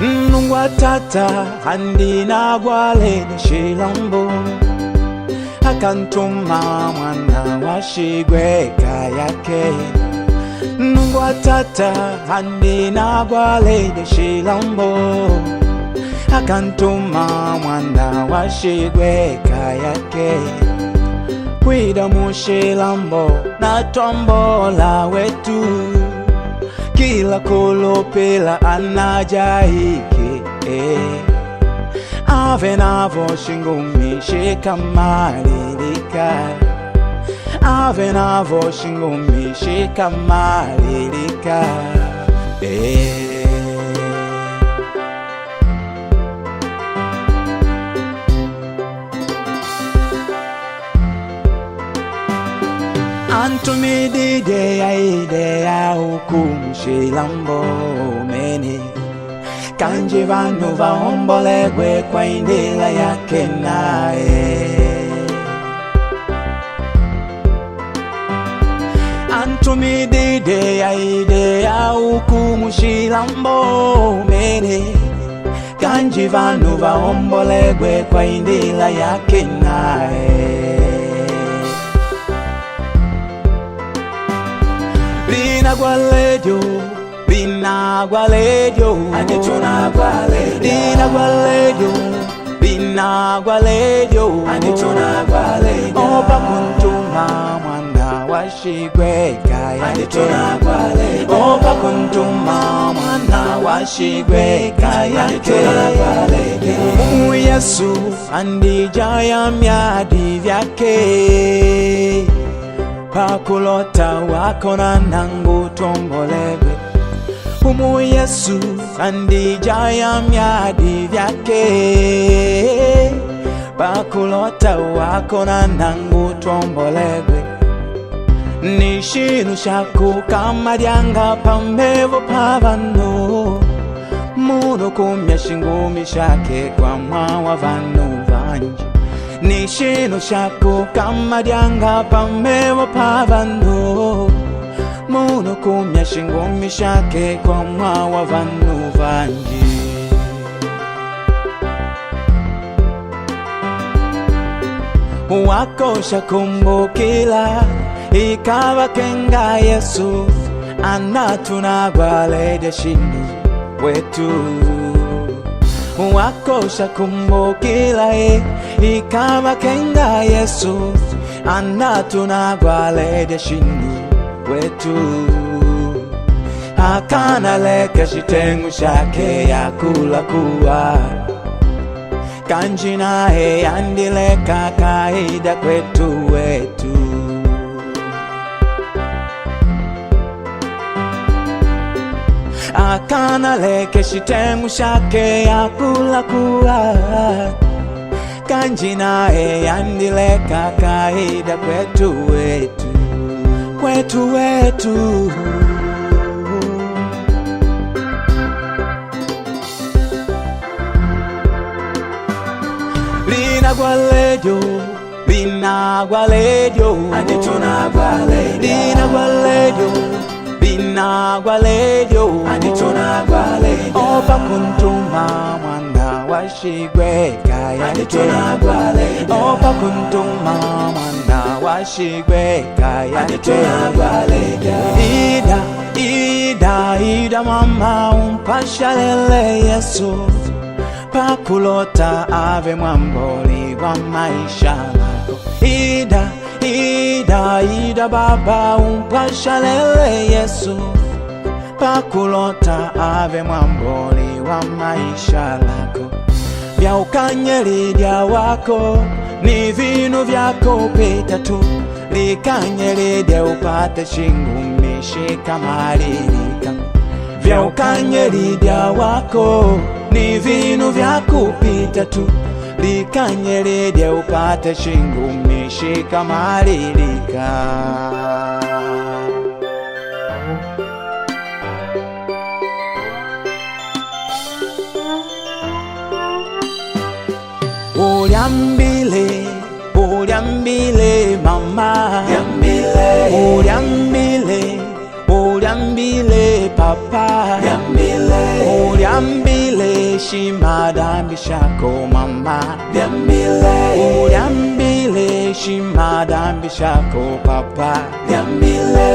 Nungwa tata andina gwale de shilambo akantuma mwana wa shigwe kayake. Nungwa tata andina gwale de shilambo akantuma mwana wa shigwe kayake. Kwida mushilambo na tombola wetu kila kolopela anajaike ave navo shingumi shikamalilika ave navo shingumi shikamalilika Antumidi de ya hukumu shilambo meni kanji vanu vaombolegwe kwa indila yake nae. Antumidi de ya hukumu shilambo meni kanji vanu vaombolegwe kwa indila yake nae. Binagwaledio, Anitunagwaledio, Binagwaledio, Anitunagwaledio, Opa kuntuma mwana wa shigwe kaya, Anitunagwaledio, Opa kuntuma mwana wa shigwe kaya, Anitunagwaledio, Yesu andijaya myadi vyake pakulota wakona nangu tombolegwe. Umu Yesu andijaya myadi vyake pakulota wakona nangu tombolegwe. Nishinu shaku kama dyanga pamevo pavano muno kumya shingumi shake kwa mwa vanu vanji. Nishinu shaku kama dyanga pamevo pavano muno kumya shingumi shake kwa mwa vanu vanji. Wako shakumbukila ikawa kenga Yesu anatunagwaledia shindu wetu. Wako shakumbukila ikawa kenga Yesu anatunagwaledia shindu wetu. Akana leka shitengu shake ya kula kuwa kanjina andileka kaida kwetu wetu. Akana leke shitengu shake ya kula kuwa kanjina andileka kaida kwetu wetu. Kwetu wetu Binagwaledio, Anitunagwaledio, Binagwaledio, Anitunagwaledio, Opa kuntuma mwana wa shigwe kaya, Anitunagwaledio, Opa kuntuma mwana wa shigwe kaya, Anitunagwaledio. Ida mama umpashalele Yesu pakulota ave mwamboli wa maisha lako. Ida baba umpashalele Yesu pakulota ave mwamboli wa maisha lako. Vya ukanyelidia wako ni vinu vyako pita tu, likanyelidia upate shingumi shikamalilika. Vya ukanyelidia wako ni vinu vya kupita tu, likanyelidia upate shingumi shikamalilika. Uliambile mama, uliambile papa, uliambile shima dambi shako mama. Dyambile, Dyambile shima dambi shako papa. Dyambile,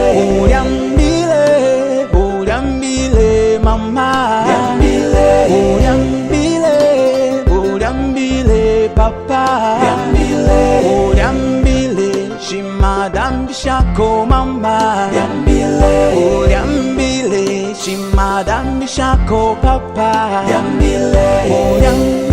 Dyambile, Dyambile mama. Dyambile, Dyambile, Dyambile papa. Dyambile, Dyambile shima dambi shako mama. Dyambile, Dyambile shima dambi shako papa. Dyambile, Dyambile.